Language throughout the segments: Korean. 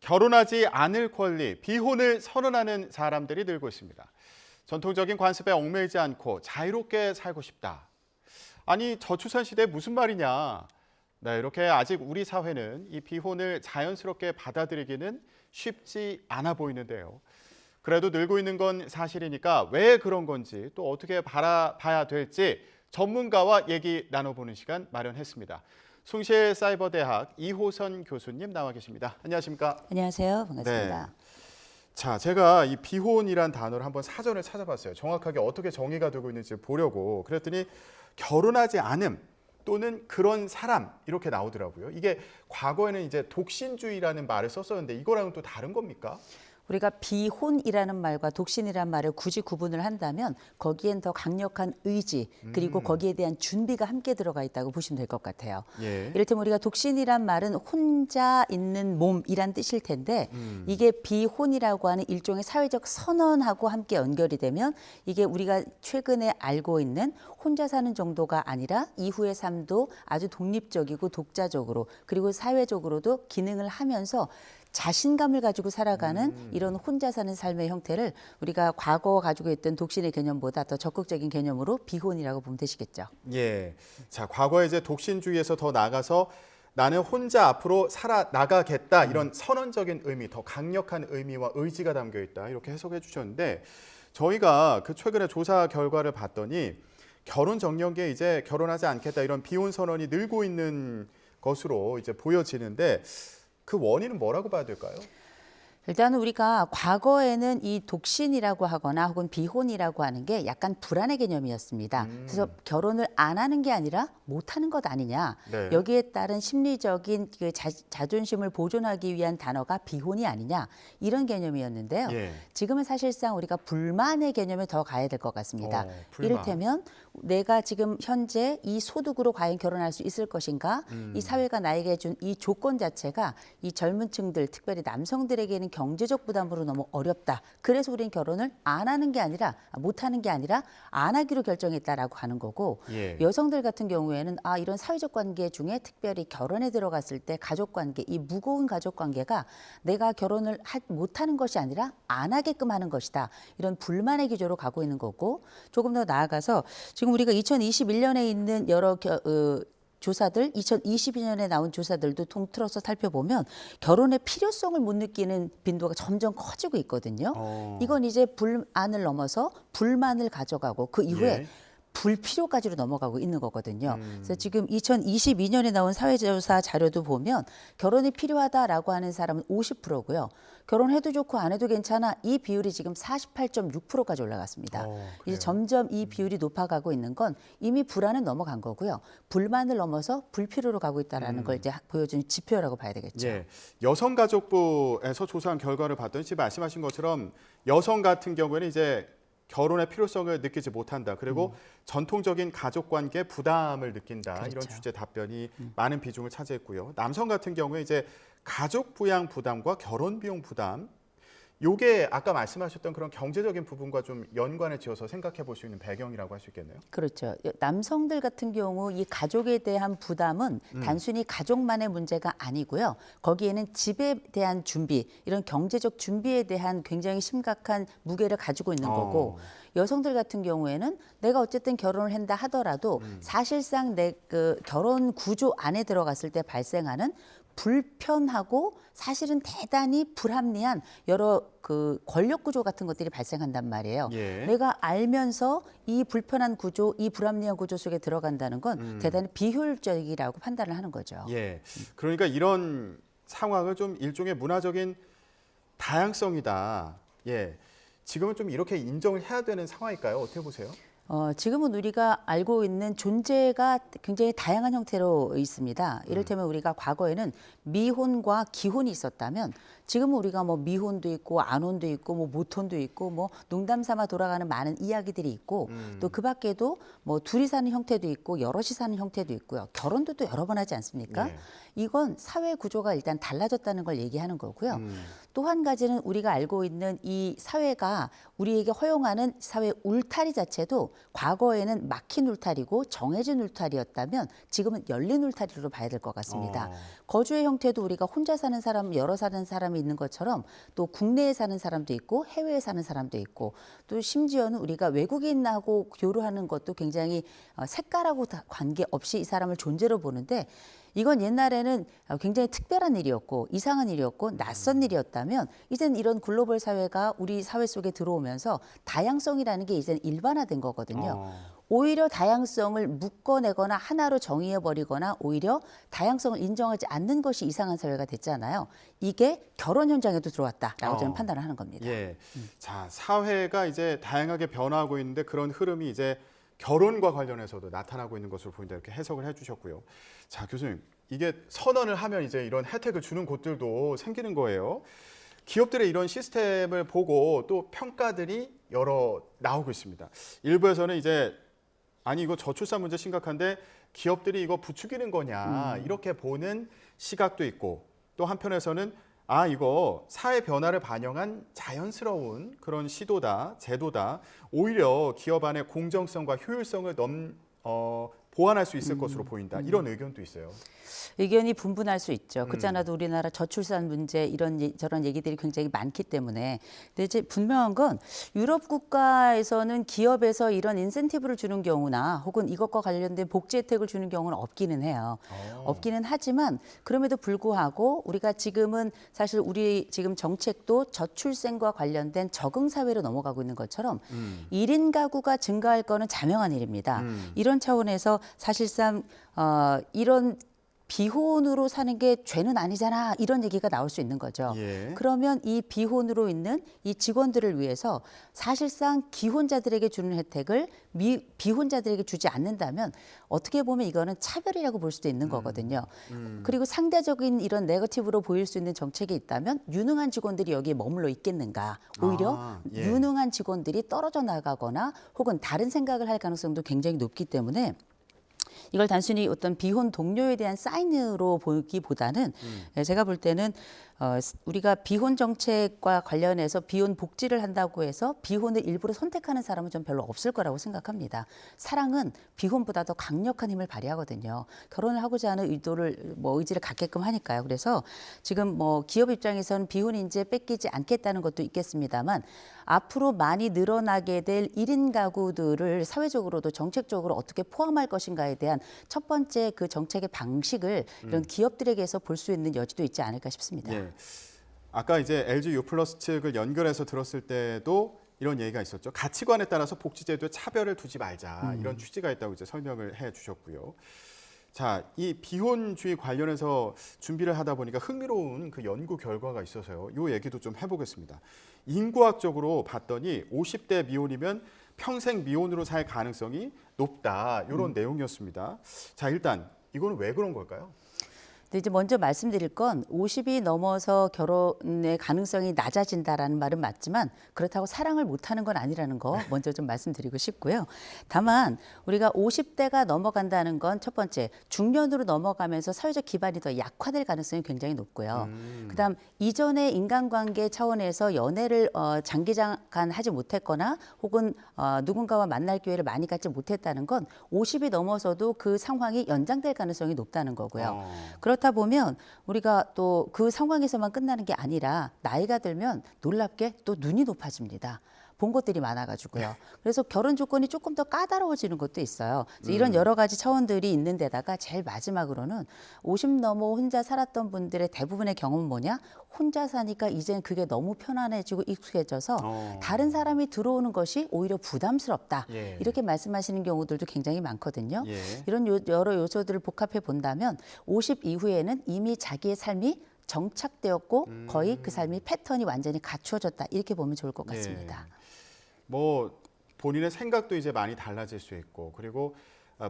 결혼하지 않을 권리, 비혼을 선언하는 사람들이 늘고 있습니다. 전통적인 관습에 얽매이지 않고 자유롭게 살고 싶다. 아니, 저출산 시대에 무슨 말이냐. 네, 이렇게 아직 우리 사회는 이 비혼을 자연스럽게 받아들이기는 쉽지 않아 보이는데요. 그래도 늘고 있는 건 사실이니까 왜 그런 건지 또 어떻게 바라봐야 될지 전문가와 얘기 나눠보는 시간 마련했습니다. 숭실사이버대학 이호선 교수님 나와 계십니다. 안녕하십니까? 안녕하세요. 반갑습니다. 네. 자, 제가 이 비혼이란 단어를 한번 사전을 찾아봤어요. 정확하게 어떻게 정의가 되고 있는지 보려고. 그랬더니 결혼하지 않음 또는 그런 사람 이렇게 나오더라고요. 이게 과거에는 이제 독신주의라는 말을 썼었는데 이거랑은 또 다른 겁니까? 우리가 비혼이라는 말과 독신이라는 말을 굳이 구분을 한다면 거기엔 더 강력한 의지 그리고 거기에 대한 준비가 함께 들어가 있다고 보시면 될 것 같아요. 예. 이를테면 우리가 독신이란 말은 혼자 있는 몸이란 뜻일 텐데 이게 비혼이라고 하는 일종의 사회적 선언하고 함께 연결이 되면 이게 우리가 최근에 알고 있는 혼자 사는 정도가 아니라 이후의 삶도 아주 독립적이고 독자적으로 그리고 사회적으로도 기능을 하면서 자신감을 가지고 살아가는 이런 혼자 사는 삶의 형태를 우리가 과거 가지고 있던 독신의 개념보다 더 적극적인 개념으로 비혼이라고 보면 되시겠죠. 예. 자, 과거에 이제 독신주의에서 더 나아가서 나는 혼자 앞으로 살아나가겠다 이런 선언적인 의미, 더 강력한 의미와 의지가 담겨 있다 이렇게 해석해 주셨는데 저희가 그 최근에 조사 결과를 봤더니 결혼 정년기에 이제 결혼하지 않겠다 이런 비혼 선언이 늘고 있는 것으로 이제 보여지는데 그 원인은 뭐라고 봐야 될까요? 일단은 우리가 과거에는 이 독신이라고 하거나 혹은 비혼이라고 하는 게 약간 불안의 개념이었습니다. 그래서 결혼을 안 하는 게 아니라 못 하는 것 아니냐. 네. 여기에 따른 심리적인 그 자존심을 보존하기 위한 단어가 비혼이 아니냐. 이런 개념이었는데요. 예. 지금은 사실상 우리가 불만의 개념에 더 가야 될 것 같습니다. 불만. 이를테면 내가 지금 현재 이 소득으로 과연 결혼할 수 있을 것인가? 이 사회가 나에게 준 이 조건 자체가 이 젊은 층들, 특별히 남성들에게는 경제적 부담으로 너무 어렵다. 그래서 우리는 결혼을 안 하는 게 아니라 못 하는 게 아니라 안 하기로 결정했다라고 하는 거고 예. 여성들 같은 경우에는 이런 사회적 관계 중에 특별히 결혼에 들어갔을 때 가족 관계, 이 무거운 가족 관계가 내가 결혼을 못 하는 것이 아니라 안 하게끔 하는 것이다. 이런 불만의 기조로 가고 있는 거고 조금 더 나아가서 지금 우리가 2021년에 있는 여러 조사들, 2022년에 나온 조사들도 통틀어서 살펴보면 결혼의 필요성을 못 느끼는 빈도가 점점 커지고 있거든요. 이건 이제 불안을 넘어서 불만을 가져가고 그 이후에 예. 불필요까지로 넘어가고 있는 거거든요. 그래서 지금 2022년에 나온 사회조사 자료도 보면 결혼이 필요하다라고 하는 사람은 50%고요. 결혼해도 좋고 안 해도 괜찮아 이 비율이 지금 48.6%까지 올라갔습니다. 이제 점점 이 비율이 높아가고 있는 건 이미 불안은 넘어간 거고요. 불만을 넘어서 불필요로 가고 있다는 걸 이제 보여주는 지표라고 봐야 되겠죠. 예. 여성가족부에서 조사한 결과를 봤더니 지금 말씀하신 것처럼 여성 같은 경우에는 이제 결혼의 필요성을 느끼지 못한다. 그리고 전통적인 가족관계 부담을 느낀다. 그렇죠. 이런 주제 답변이 많은 비중을 차지했고요. 남성 같은 경우에 이제 가족 부양 부담과 결혼 비용 부담 요게 아까 말씀하셨던 그런 경제적인 부분과 좀 연관을 지어서 생각해 볼 수 있는 배경이라고 할 수 있겠네요. 그렇죠. 남성들 같은 경우 이 가족에 대한 부담은 단순히 가족만의 문제가 아니고요. 거기에는 집에 대한 준비, 이런 경제적 준비에 대한 굉장히 심각한 무게를 가지고 있는 거고 여성들 같은 경우에는 내가 어쨌든 결혼을 한다 하더라도 사실상 내 그 결혼 구조 안에 들어갔을 때 발생하는 불편하고 사실은 대단히 불합리한 여러 그 권력 구조 같은 것들이 발생한단 말이에요. 예. 내가 알면서 이 불편한 구조, 이 불합리한 구조 속에 들어간다는 건 대단히 비효율적이라고 판단을 하는 거죠. 예. 그러니까 이런 상황을 좀 일종의 문화적인 다양성이다. 예. 지금은 좀 이렇게 인정을 해야 되는 상황일까요? 어떻게 보세요? 지금은 우리가 알고 있는 존재가 굉장히 다양한 형태로 있습니다. 이를테면 우리가 과거에는 미혼과 기혼이 있었다면 지금은 우리가 뭐 미혼도 있고 안혼도 있고 뭐 모혼도 있고 뭐 농담 삼아 돌아가는 많은 이야기들이 있고 또 그 밖에도 뭐 둘이 사는 형태도 있고 여럿이 사는 형태도 있고요. 결혼도 또 여러 번 하지 않습니까? 네. 이건 사회 구조가 일단 달라졌다는 걸 얘기하는 거고요. 또 한 가지는 우리가 알고 있는 이 사회가 우리에게 허용하는 사회 울타리 자체도 과거에는 막힌 울타리고 정해진 울타리였다면 지금은 열린 울타리로 봐야 될 것 같습니다. 거주의 형태도 우리가 혼자 사는 사람, 여러 사는 사람이 있는 것처럼 또 국내에 사는 사람도 있고 해외에 사는 사람도 있고 또 심지어는 우리가 외국인하고 교류하는 것도 굉장히 색깔하고 관계없이 이 사람을 존재로 보는데 이건 옛날에는 굉장히 특별한 일이었고 이상한 일이었고 낯선 일이었다면 이제는 이런 글로벌 사회가 우리 사회 속에 들어오면서 다양성이라는 게 이제는 일반화된 거거든요. 오히려 다양성을 묶어내거나 하나로 정의해버리거나 오히려 다양성을 인정하지 않는 것이 이상한 사회가 됐잖아요. 이게 결혼 현장에도 들어왔다라고 저는 판단을 하는 겁니다. 예. 자, 사회가 이제 다양하게 변화하고 있는데 그런 흐름이 이제 결혼과 관련해서도 나타나고 있는 것으로 보인다 이렇게 해석을 해주셨고요. 자, 교수님, 이게 선언을 하면 이제 이런 혜택을 주는 곳들도 생기는 거예요. 기업들의 이런 시스템을 보고 또 평가들이 여러 나오고 있습니다. 일부에서는 이제 아니 이거 저출산 문제 심각한데 기업들이 이거 부추기는 거냐 이렇게 보는 시각도 있고 또 한편에서는 아 이거 사회 변화를 반영한 자연스러운 그런 시도다 제도다 오히려 기업 안의 공정성과 효율성을 보완할 수 있을 것으로 보인다 이런 의견도 있어요. 의견이 분분할 수 있죠. 그렇잖아도 우리나라 저출산 문제 이런 저런 얘기들이 굉장히 많기 때문에. 근데 이제 분명한 건 유럽 국가에서는 기업에서 이런 인센티브를 주는 경우나 혹은 이것과 관련된 복지 혜택을 주는 경우는 없기는 해요. 없기는 하지만 그럼에도 불구하고 우리가 지금은 사실 우리 지금 정책도 저출생과 관련된 적응 사회로 넘어가고 있는 것처럼 1인 가구가 증가할 거는 자명한 일입니다. 이런 차원에서 사실상 이런 비혼으로 사는 게 죄는 아니잖아 이런 얘기가 나올 수 있는 거죠. 예. 그러면 이 비혼으로 있는 이 직원들을 위해서 사실상 기혼자들에게 주는 혜택을 비혼자들에게 주지 않는다면 어떻게 보면 이거는 차별이라고 볼 수도 있는 거거든요. 그리고 상대적인 이런 네거티브로 보일 수 있는 정책이 있다면 유능한 직원들이 여기에 머물러 있겠는가. 오히려 예. 유능한 직원들이 떨어져 나가거나 혹은 다른 생각을 할 가능성도 굉장히 높기 때문에 이걸 단순히 어떤 비혼 동료에 대한 사인으로 보기보다는 제가 볼 때는 우리가 비혼 정책과 관련해서 비혼 복지를 한다고 해서 비혼을 일부러 선택하는 사람은 좀 별로 없을 거라고 생각합니다. 사랑은 비혼보다 더 강력한 힘을 발휘하거든요. 결혼을 하고자 하는 의지를 갖게끔 하니까요. 그래서 지금 기업 입장에서는 비혼 인재 뺏기지 않겠다는 것도 있겠습니다만 앞으로 많이 늘어나게 될 1인 가구들을 사회적으로도 정책적으로 어떻게 포함할 것인가에 대한 첫 번째 그 정책의 방식을 이런 기업들에게서 볼 수 있는 여지도 있지 않을까 싶습니다. 예. 아까 이제 LG U+ 측을 연결해서 들었을 때도 이런 얘기가 있었죠. 가치관에 따라서 복지제도에 차별을 두지 말자 이런 취지가 있다고 이제 설명을 해주셨고요. 자, 이 비혼주의 관련해서 준비를 하다 보니까 흥미로운 그 연구 결과가 있어서요. 이 얘기도 좀 해보겠습니다. 인구학적으로 봤더니 50대 미혼이면 평생 미혼으로 살 가능성이 높다 이런 내용이었습니다. 자, 일단 이거는 왜 그런 걸까요? 근데 이제 먼저 말씀드릴 건 50이 넘어서 결혼의 가능성이 낮아진다라는 말은 맞지만 그렇다고 사랑을 못하는 건 아니라는 거 먼저 좀 말씀드리고 싶고요. 다만 우리가 50대가 넘어간다는 건 첫 번째 중년으로 넘어가면서 사회적 기반이 더 약화될 가능성이 굉장히 높고요. 그다음 이전의 인간관계 차원에서 연애를 장기간 하지 못했거나 혹은 누군가와 만날 기회를 많이 갖지 못했다는 건 50이 넘어서도 그 상황이 연장될 가능성이 높다는 거고요. 그렇다 보면 우리가 또 그 상황에서만 끝나는 게 아니라 나이가 들면 놀랍게 또 눈이 높아집니다. 본 것들이 많아가지고요. 그래서 결혼 조건이 조금 더 까다로워지는 것도 있어요. 그래서 이런 여러 가지 차원들이 있는 데다가 제일 마지막으로는 50 넘어 혼자 살았던 분들의 대부분의 경험은 뭐냐? 혼자 사니까 이제는 그게 너무 편안해지고 익숙해져서 다른 사람이 들어오는 것이 오히려 부담스럽다. 예. 이렇게 말씀하시는 경우들도 굉장히 많거든요. 예. 이런 여러 요소들을 복합해 본다면 50 이후에는 이미 자기의 삶이 정착되었고 거의 그 삶이 패턴이 완전히 갖추어졌다. 이렇게 보면 좋을 것 같습니다. 예. 본인의 생각도 이제 많이 달라질 수 있고 그리고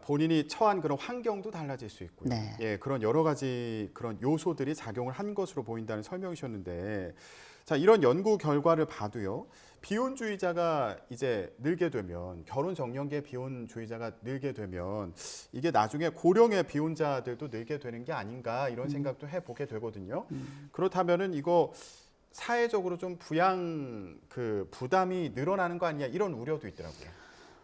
본인이 처한 그런 환경도 달라질 수 있고요. 네. 예, 그런 여러 가지 그런 요소들이 작용을 한 것으로 보인다는 설명이셨는데, 자 이런 연구 결과를 봐도요, 비혼주의자가 이제 늘게 되면 결혼 정년기에 비혼주의자가 늘게 되면 이게 나중에 고령의 비혼자들도 늘게 되는 게 아닌가 이런 생각도 해보게 되거든요. 그렇다면은 이거 사회적으로 좀 부양 부담이 늘어나는 거 아니냐 이런 우려도 있더라고요.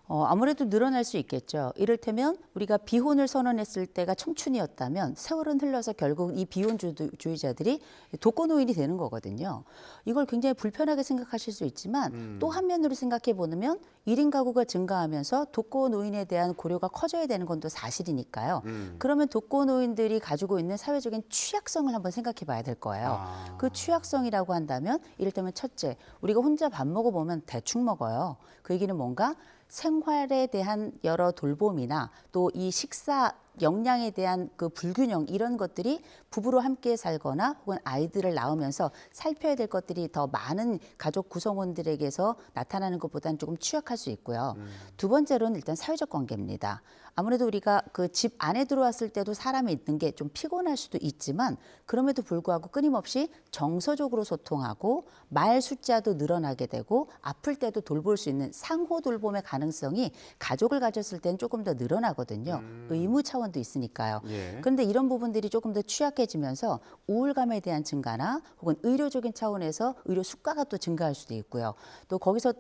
아무래도 늘어날 수 있겠죠. 이를테면 우리가 비혼을 선언했을 때가 청춘이었다면 세월은 흘러서 결국 이 비혼주의자들이 독거노인이 되는 거거든요. 이걸 굉장히 불편하게 생각하실 수 있지만 또 한면으로 생각해 보면 1인 가구가 증가하면서 독거노인에 대한 고려가 커져야 되는 건 또 사실이니까요. 그러면 독거노인들이 가지고 있는 사회적인 취약성을 한번 생각해 봐야 될 거예요. 그 취약성이라고 한다면 이를테면 첫째, 우리가 혼자 밥 먹어보면 대충 먹어요. 그 얘기는 뭔가 생활에 대한 여러 돌봄이나 또 이 식사 역량에 대한 그 불균형 이런 것들이 부부로 함께 살거나 혹은 아이들을 낳으면서 살펴야 될 것들이 더 많은 가족 구성원들에게서 나타나는 것보다는 조금 취약할 수 있고요. 두 번째로는 일단 사회적 관계입니다. 아무래도 우리가 그 집 안에 들어왔을 때도 사람이 있는 게 좀 피곤할 수도 있지만 그럼에도 불구하고 끊임없이 정서적으로 소통하고 말 숫자도 늘어나게 되고 아플 때도 돌볼 수 있는 상호 돌봄의 가능성이 가족을 가졌을 때는 조금 더 늘어나거든요. 의무 차원도 있으니까요. 예. 그런데 이런 부분들이 조금 더 취약해지면서 우울감에 대한 증가나 혹은 의료적인 차원에서 의료 수가가 또 증가할 수도 있고요. 또 거기서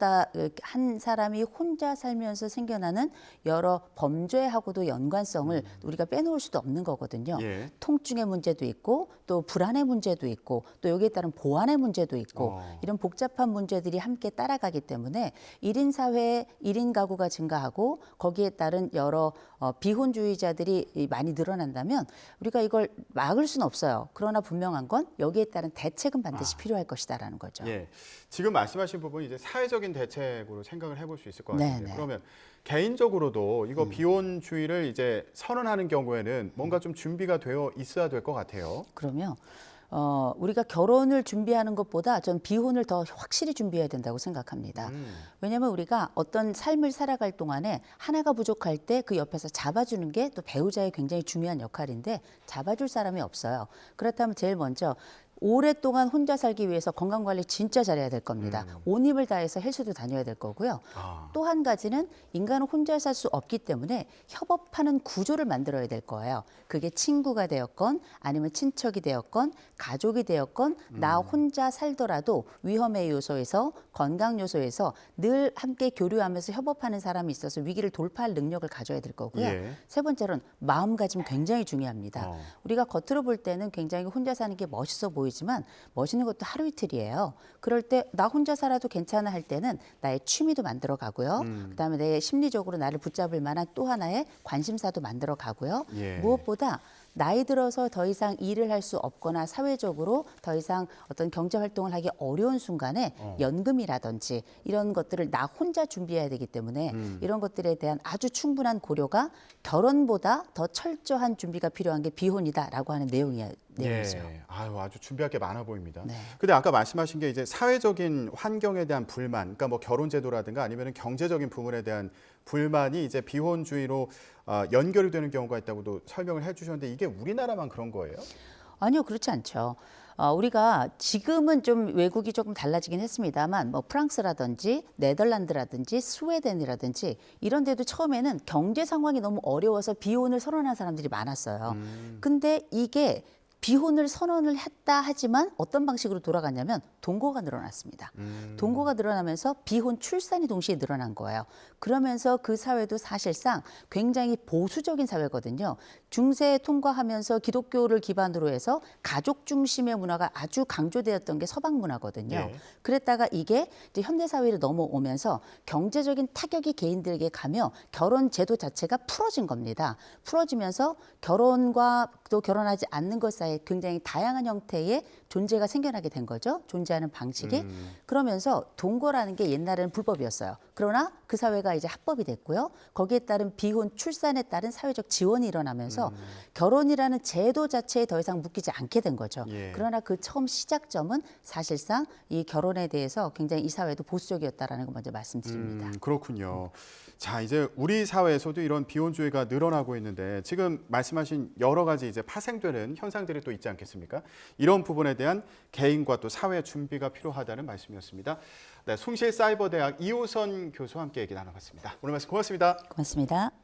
한 사람이 혼자 살면서 생겨나는 여러 범죄하고도 연관성을 우리가 빼놓을 수도 없는 거거든요. 예. 통증의 문제도 있고 또 불안의 문제도 있고 또 여기에 따른 보안의 문제도 있고 이런 복잡한 문제들이 함께 따라가기 때문에 1인 사회, 1인 가구가 증가하고 거기에 따른 여러 비혼주의자들이 많이 늘어난다면 우리가 이걸 막을 수는 없어요. 그러나 분명한 건 여기에 따른 대책은 반드시 필요할 것이다라는 거죠. 예. 지금 말씀하신 부분이 이제 사회적인 대책으로 생각을 해볼 수 있을 것 같은데 네네. 그러면 개인적으로도 이거 비혼주의를 이제 선언하는 경우에는 뭔가 좀 준비가 되어 있어야 될 것 같아요. 그러면 우리가 결혼을 준비하는 것보다 전 비혼을 더 확실히 준비해야 된다고 생각합니다. 왜냐하면 우리가 어떤 삶을 살아갈 동안에 하나가 부족할 때 그 옆에서 잡아주는 게 또 배우자의 굉장히 중요한 역할인데 잡아줄 사람이 없어요. 그렇다면 제일 먼저 오랫동안 혼자 살기 위해서 건강관리 진짜 잘해야 될 겁니다. 온 힘을 다해서 헬스도 다녀야 될 거고요. 또 한 가지는 인간은 혼자 살 수 없기 때문에 협업하는 구조를 만들어야 될 거예요. 그게 친구가 되었건 아니면 친척이 되었건 가족이 되었건 나 혼자 살더라도 위험의 요소에서 건강 요소에서 늘 함께 교류하면서 협업하는 사람이 있어서 위기를 돌파할 능력을 가져야 될 거고요. 예. 세 번째로는 마음가짐 굉장히 중요합니다. 우리가 겉으로 볼 때는 굉장히 혼자 사는 게 멋있어 보이지만 멋있는 것도 하루 이틀이에요. 그럴 때 나 혼자 살아도 괜찮아 할 때는 나의 취미도 만들어 가고요. 그다음에 내 심리적으로 나를 붙잡을 만한 또 하나의 관심사도 만들어 가고요. 예. 무엇보다 나이 들어서 더 이상 일을 할 수 없거나 사회적으로 더 이상 어떤 경제 활동을 하기 어려운 순간에 연금이라든지 이런 것들을 나 혼자 준비해야 되기 때문에 이런 것들에 대한 아주 충분한 고려가 결혼보다 더 철저한 준비가 필요한 게 비혼이다라고 하는 내용이죠. 예. 아주 준비할 게 많아 보입니다. 네. 근데 아까 말씀하신 게 이제 사회적인 환경에 대한 불만, 그러니까 뭐 결혼 제도라든가 아니면 경제적인 부분에 대한 불만이 이제 비혼주의로 연결이 되는 경우가 있다고도 설명을 해주셨는데 이게 우리나라만 그런 거예요? 아니요, 그렇지 않죠. 우리가 지금은 좀 외국이 조금 달라지긴 했습니다만 뭐 프랑스라든지 네덜란드라든지 스웨덴이라든지 이런 데도 처음에는 경제 상황이 너무 어려워서 비혼을 선언한 사람들이 많았어요. 근데 이게 비혼을 선언을 했다 하지만 어떤 방식으로 돌아갔냐면 동거가 늘어났습니다. 동거가 늘어나면서 비혼 출산이 동시에 늘어난 거예요. 그러면서 그 사회도 사실상 굉장히 보수적인 사회거든요. 중세 통과하면서 기독교를 기반으로 해서 가족 중심의 문화가 아주 강조되었던 게 서방 문화거든요. 예. 그랬다가 이게 이제 현대 사회로 넘어오면서 경제적인 타격이 개인들에게 가며 결혼 제도 자체가 풀어진 겁니다. 풀어지면서 결혼과 또 결혼하지 않는 것 사이에 굉장히 다양한 형태의 존재가 생겨나게 된 거죠. 존재하는 방식이. 그러면서 동거라는 게 옛날에는 불법이었어요. 그러나 그 사회가 이제 합법이 됐고요. 거기에 따른 비혼 출산에 따른 사회적 지원이 일어나면서 결혼이라는 제도 자체에 더 이상 묶이지 않게 된 거죠. 예. 그러나 그 처음 시작점은 사실상 이 결혼에 대해서 굉장히 이 사회도 보수적이었다라는 거 먼저 말씀드립니다. 그렇군요. 자, 이제 우리 사회에서도 이런 비혼주의가 늘어나고 있는데 지금 말씀하신 여러 가지 이제 파생되는 현상들이 또 있지 않겠습니까? 이런 부분에 대한 개인과 또 사회 준비가 필요하다는 말씀이었습니다. 네, 숭실사이버대학 이호선 교수와 함께 얘기 나눠봤습니다. 오늘 말씀 고맙습니다. 고맙습니다.